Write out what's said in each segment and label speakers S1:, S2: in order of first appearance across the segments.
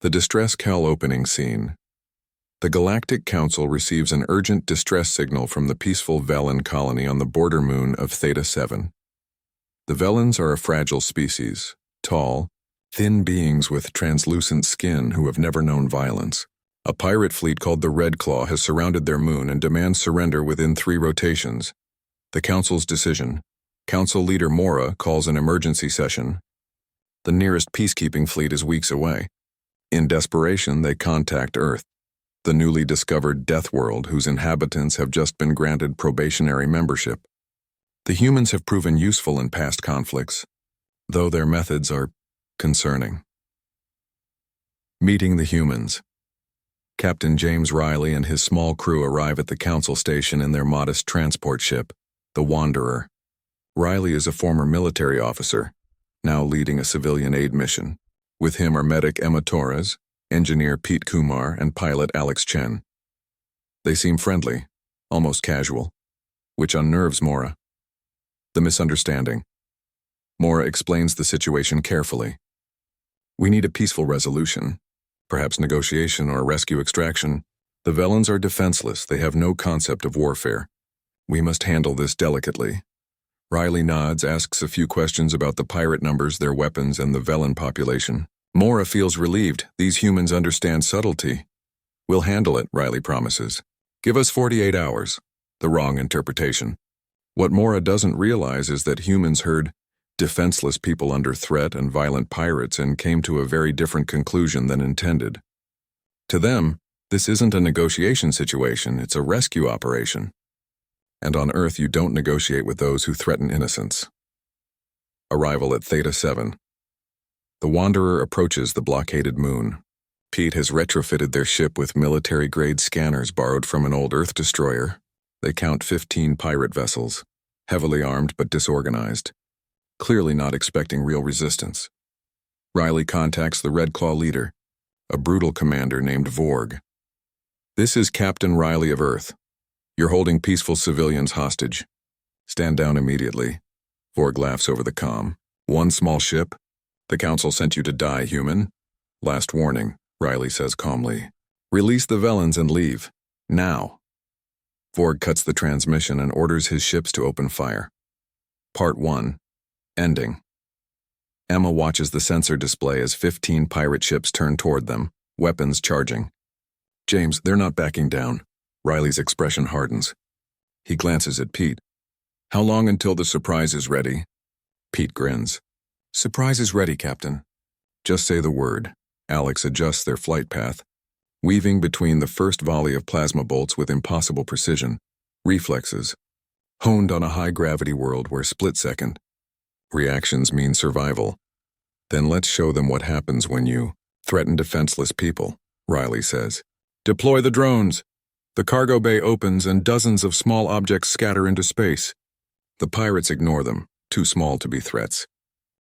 S1: The Distress Cal opening scene. The Galactic Council receives an urgent distress signal from the peaceful Velan colony on the border moon of Theta 7. The Velans are a fragile species, tall, thin beings with translucent skin who have never known violence. A pirate fleet called the Red Claw has surrounded their moon and demands surrender within 3 rotations. The Council's decision. Council leader Mora calls an emergency session. The nearest peacekeeping fleet is weeks away. In desperation, they contact Earth, the newly discovered Death World whose inhabitants have just been granted probationary membership. The humans have proven useful in past conflicts, though their methods are concerning. Meeting the humans. Captain James Riley and his small crew arrive at the Council station in their modest transport ship, the Wanderer. Riley is a former military officer, now leading a civilian aid mission. With him are medic Emma Torres, engineer Pete Kumar, and pilot Alex Chen. They seem friendly, almost casual, which unnerves Mora. The misunderstanding. Mora explains the situation carefully. We need a peaceful resolution, perhaps negotiation or rescue extraction. The Velans are defenseless, they have no concept of warfare. We must handle this delicately. Riley nods, asks a few questions about the pirate numbers, their weapons, and the Velan population. Mora feels relieved. These humans understand subtlety. We'll handle it, Riley promises. Give us 48 hours. The wrong interpretation. What Mora doesn't realize is that humans heard defenseless people under threat and violent pirates and came to a very different conclusion than intended. To them, this isn't a negotiation situation, it's a rescue operation. And on Earth, you don't negotiate with those who threaten innocence. Arrival at Theta 7. The Wanderer approaches the blockaded moon. Pete has retrofitted their ship with military-grade scanners borrowed from an old Earth destroyer. They count 15 pirate vessels, heavily armed but disorganized, clearly not expecting real resistance. Riley contacts the Red Claw leader, a brutal commander named Vorg. This is Captain Riley of Earth. You're holding peaceful civilians hostage. Stand down immediately. Vorg laughs over the comm. One small ship? The Council sent you to die, human. Last warning, Riley says calmly. Release the Velans and leave. Now. Vorg cuts the transmission and orders his ships to open fire. Part 1. Ending. Emma watches the sensor display as 15 pirate ships turn toward them, weapons charging. James, they're not backing down. Riley's expression hardens. He glances at Pete. How long until the surprise is ready? Pete grins. Surprise is ready, Captain. Just say the word. Alex adjusts their flight path, weaving between the first volley of plasma bolts with impossible precision. Reflexes. Honed on a high-gravity world where split-second reactions mean survival. Then let's show them what happens when you threaten defenseless people, Riley says. Deploy the drones. The cargo bay opens and dozens of small objects scatter into space. The pirates ignore them, too small to be threats.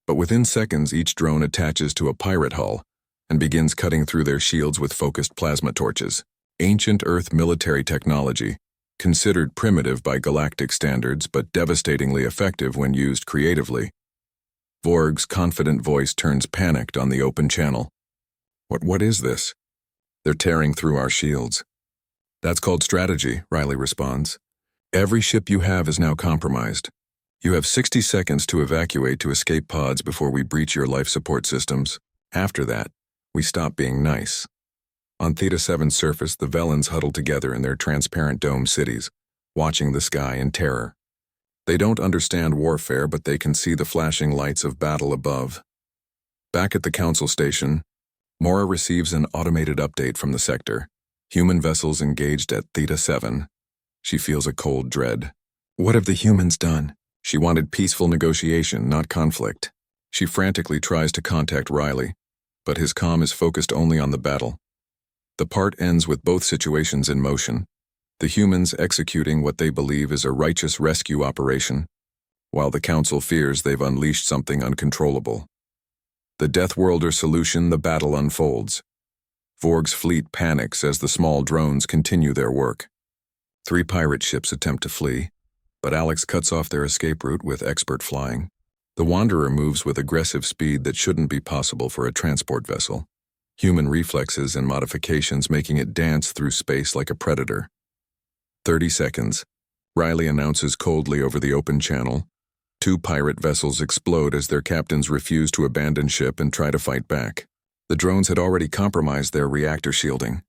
S1: But within seconds, each drone attaches to a pirate hull and begins cutting through their shields with focused plasma torches. Ancient Earth military technology, considered primitive by galactic standards but devastatingly effective when used creatively. Vorg's confident voice turns panicked on the open channel. What is this? They're tearing through our shields. That's called strategy, Riley responds. Every ship you have is now compromised. You have 60 seconds to evacuate to escape pods before we breach your life support systems. After that, we stop being nice. On Theta 7's surface, the Velans huddle together in their transparent dome cities, watching the sky in terror. They don't understand warfare, but they can see the flashing lights of battle above. Back at the Council station, Mora receives an automated update from the sector. Human vessels engaged at Theta 7. She feels a cold dread. What have the humans done? She wanted peaceful negotiation, not conflict. She frantically tries to contact Riley, but his comm is focused only on the battle. The part ends with both situations in motion, the humans executing what they believe is a righteous rescue operation, while the Council fears they've unleashed something uncontrollable. The Deathworlder solution, the battle unfolds. Vorg's fleet panics as the small drones continue their work. 3 pirate ships attempt to flee, but Alex cuts off their escape route with expert flying. The Wanderer moves with aggressive speed that shouldn't be possible for a transport vessel. human reflexes and modifications making it dance through space like a predator. 30 seconds. Riley announces coldly over the open channel. 2 pirate vessels explode as their captains refuse to abandon ship and try to fight back. The drones had already compromised their reactor shielding.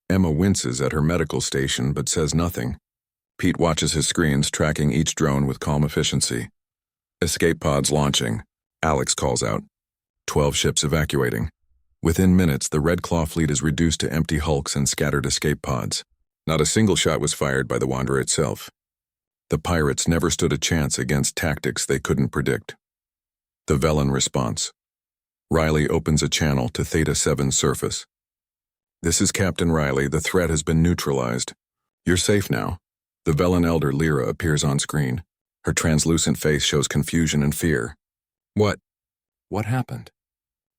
S1: Emma winces at her medical station but says nothing. Pete watches his screens, tracking each drone with calm efficiency. Escape pods launching. Alex calls out. 12 ships evacuating. Within minutes, the Red Claw fleet is reduced to empty hulks and scattered escape pods. Not a single shot was fired by the Wanderer itself. The pirates never stood a chance against tactics they couldn't predict. The Velen response. Riley opens a channel to Theta 7's surface. This is Captain Riley. The threat has been neutralized. You're safe now. The Velen elder Lyra appears on screen. Her translucent face shows confusion and fear. What happened?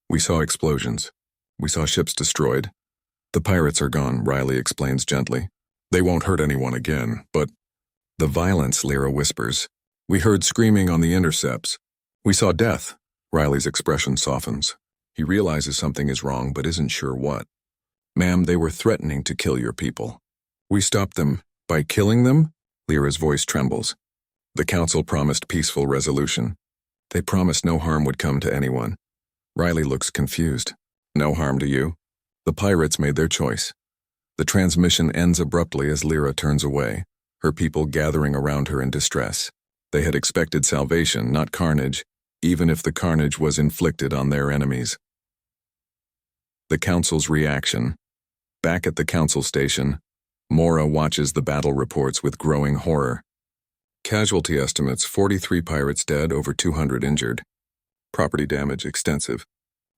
S1: We saw explosions. We saw ships destroyed. The pirates are gone, Riley explains gently. They won't hurt anyone again, but... The violence, Lyra whispers. We heard screaming on the intercepts. We saw death. Riley's expression softens. He realizes something is wrong, but isn't sure what. Ma'am, they were threatening to kill your people. We stopped them. By killing them? Lyra's voice trembles. The council promised peaceful resolution. They promised no harm would come to anyone. Riley looks confused. No harm to you? The pirates made their choice. The transmission ends abruptly as Lyra turns away, her people gathering around her in distress. They had expected salvation, not carnage, even if the carnage was inflicted on their enemies. The council's reaction. Back at the council station, Mora watches the battle reports with growing horror. Casualty estimates: 43 pirates dead, over 200 injured. Property damage extensive.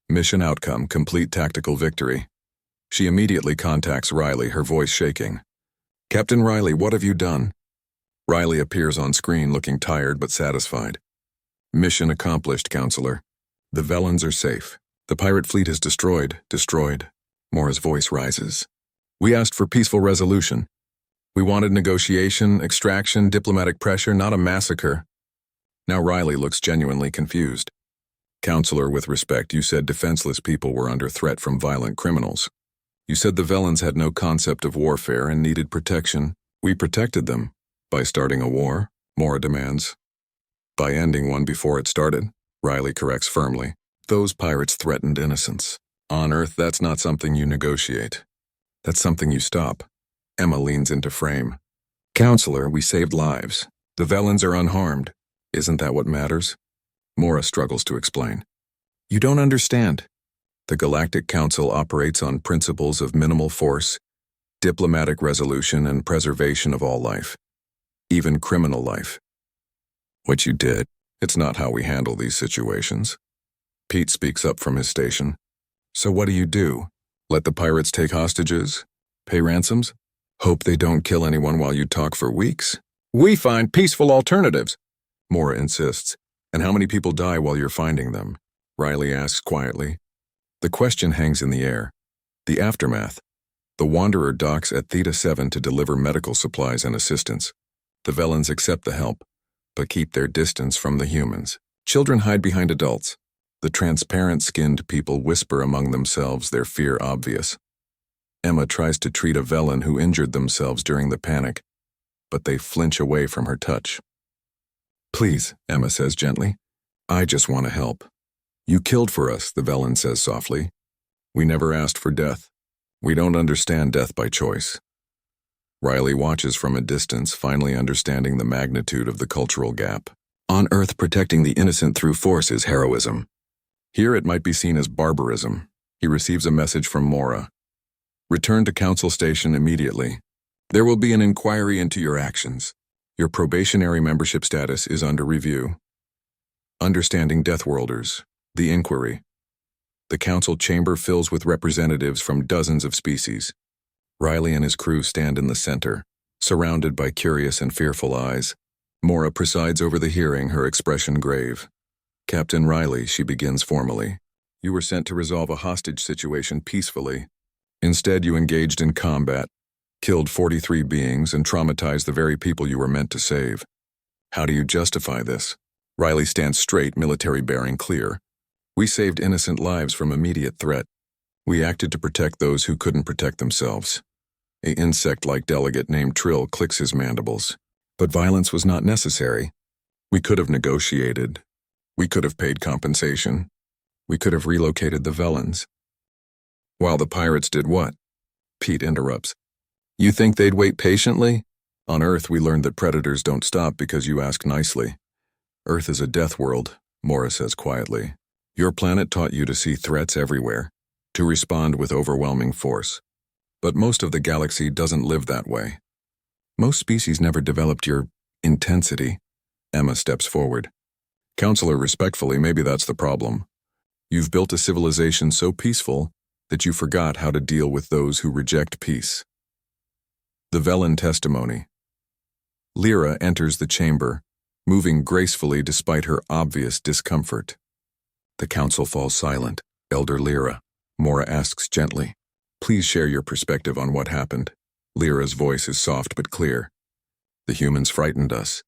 S1: Mission outcome: complete tactical victory. She immediately contacts Riley, her voice shaking. Captain Riley, what have you done? Riley appears on screen looking tired but satisfied. Mission accomplished, Counselor. The Velens are safe. The pirate fleet is destroyed. Mora's voice rises. We asked for peaceful resolution. We wanted negotiation, extraction, diplomatic pressure, not a massacre. Now Riley looks genuinely confused. Counselor, with respect, you said defenseless people were under threat from violent criminals. You said the Velens had no concept of warfare and needed protection. We protected them. By starting a war, Mora demands. By ending one before it started, Riley corrects firmly. Those pirates threatened innocents. On Earth, that's not something you negotiate. That's something you stop. Emma leans into frame. Counselor, we saved lives. The Velens are unharmed. Isn't that what matters? Mora struggles to explain. You don't understand. The Galactic Council operates on principles of minimal force, diplomatic resolution, and preservation of all life, even criminal life. What you did, it's not how we handle these situations. Pete speaks up from his station. So what do? Let the pirates take hostages? Pay ransoms? Hope they don't kill anyone while you talk for weeks? We find peaceful alternatives, Mora insists. And how many people die while you're finding them? Riley asks quietly. The question hangs in the air. The aftermath. The Wanderer docks at Theta 7 to deliver medical supplies and assistance. The Velens accept the help, but keep their distance from the humans. Children hide behind adults. The transparent-skinned people whisper among themselves, their fear obvious. Emma tries to treat a Velen who injured themselves during the panic, but they flinch away from her touch. Please, Emma says gently. I just want to help. You killed for us, the Velen says softly. We never asked for death. We don't understand death by choice. Riley watches from a distance, finally understanding the magnitude of the cultural gap. On Earth, protecting the innocent through force is heroism. Here it might be seen as barbarism. He receives a message from Mora. Return to Council Station immediately. There will be an inquiry into your actions. Your probationary membership status is under review. Understanding Deathworlders. The inquiry. The council chamber fills with representatives from dozens of species. Riley and his crew stand in the center, surrounded by curious and fearful eyes. Mora presides over the hearing, her expression grave. Captain Riley, she begins formally. You were sent to resolve a hostage situation peacefully. Instead, you engaged in combat, killed 43 beings, and traumatized the very people you were meant to save. How do you justify this? Riley stands straight, military bearing clear. We saved innocent lives from immediate threat. We acted to protect those who couldn't protect themselves. An insect-like delegate named Trill clicks his mandibles. But violence was not necessary. We could have negotiated. We could have paid compensation. We could have relocated the Velans. While the pirates did what? Pete interrupts. You think they'd wait patiently? On Earth, we learned that predators don't stop because you ask nicely. Earth is a death world, Mora says quietly. Your planet taught you to see threats everywhere, to respond with overwhelming force. But most of the galaxy doesn't live that way. Most species never developed your intensity. Emma steps forward. Counselor, respectfully, maybe that's the problem. You've built a civilization so peaceful that you forgot how to deal with those who reject peace. The Velan testimony. Lyra enters the chamber, moving gracefully despite her obvious discomfort. The council falls silent. Elder Lyra, Mora asks gently, please share your perspective on what happened. Lyra's voice is soft but clear. The humans frightened us.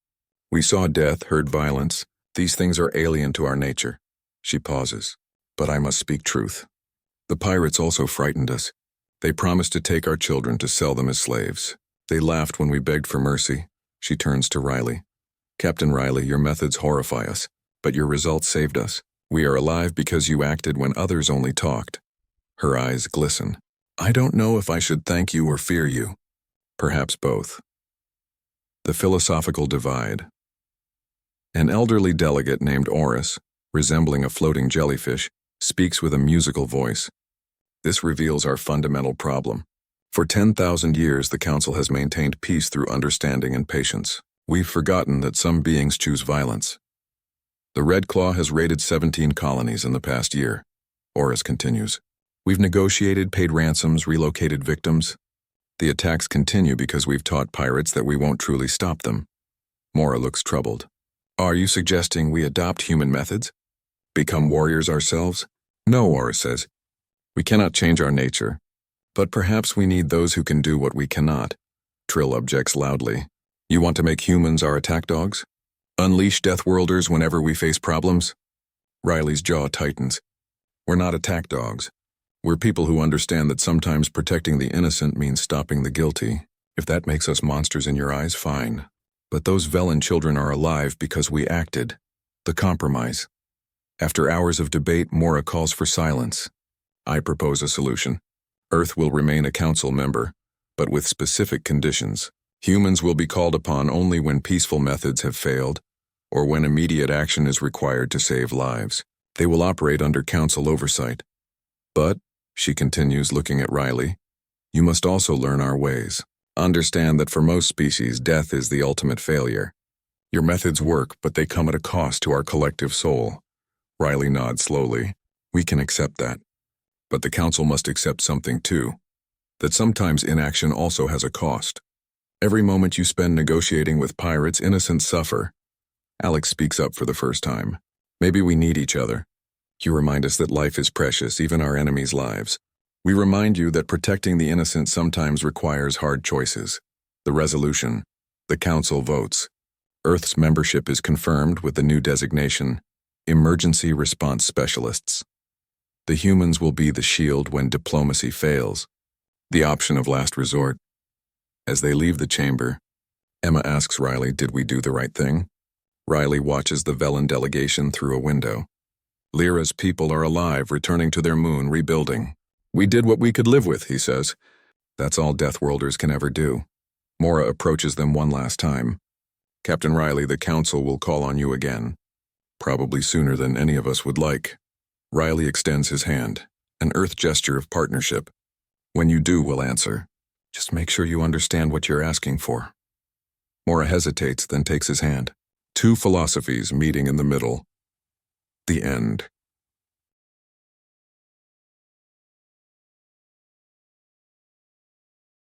S1: We saw death, heard violence. These things are alien to our nature. She pauses. But I must speak truth. The pirates also frightened us. They promised to take our children to sell them as slaves. They laughed when we begged for mercy. She turns to Riley. Captain Riley, your methods horrify us, but your results saved us. We are alive because you acted when others only talked. Her eyes glisten. I don't know if I should thank you or fear you. Perhaps both. The philosophical divide. An elderly delegate named Oris, resembling a floating jellyfish, speaks with a musical voice. This reveals our fundamental problem. For 10,000 years, the Council has maintained peace through understanding and patience. We've forgotten that some beings choose violence. The Red Claw has raided 17 colonies in the past year. Oris continues. We've negotiated, paid ransoms, relocated victims. The attacks continue because we've taught pirates that we won't truly stop them. Mora looks troubled. Are you suggesting we adopt human methods? Become warriors ourselves? No, Oris says. We cannot change our nature. But perhaps we need those who can do what we cannot. Trill objects loudly. You want to make humans our attack dogs? Unleash Deathworlders whenever we face problems? Riley's jaw tightens. We're not attack dogs. We're people who understand that sometimes protecting the innocent means stopping the guilty. If that makes us monsters in your eyes, fine. But those Velan children are alive because we acted. The compromise. After hours of debate, Mora calls for silence. I propose a solution. Earth will remain a council member, but with specific conditions. Humans will be called upon only when peaceful methods have failed, or when immediate action is required to save lives. They will operate under council oversight. But, she continues, looking at Riley, you must also learn our ways. Understand that for most species, death is the ultimate failure. Your methods work, but they come at a cost to our collective soul. Riley nods slowly. We can accept that. But the council must accept something too. That sometimes inaction also has a cost. Every moment you spend negotiating with pirates, innocents suffer. Alex speaks up for the first time. Maybe we need each other. You remind us that life is precious, even our enemies' lives. We remind you that protecting the innocent sometimes requires hard choices. The resolution. The council votes. Earth's membership is confirmed with the new designation, Emergency Response Specialists. The humans will be the shield when diplomacy fails, the option of last resort. As they leave the chamber, Emma asks Riley, did we do the right thing? Riley watches the Velan delegation through a window. Lyra's people are alive, returning to their moon, rebuilding. We did what we could live with, he says. That's all Deathworlders can ever do. Mora approaches them one last time. Captain Riley, the council will call on you again. Probably sooner than any of us would like. Riley extends his hand, an Earth gesture of partnership. When you do, we'll answer. Just make sure you understand what you're asking for. Mora hesitates, then takes his hand. Two philosophies meeting in the middle. The end.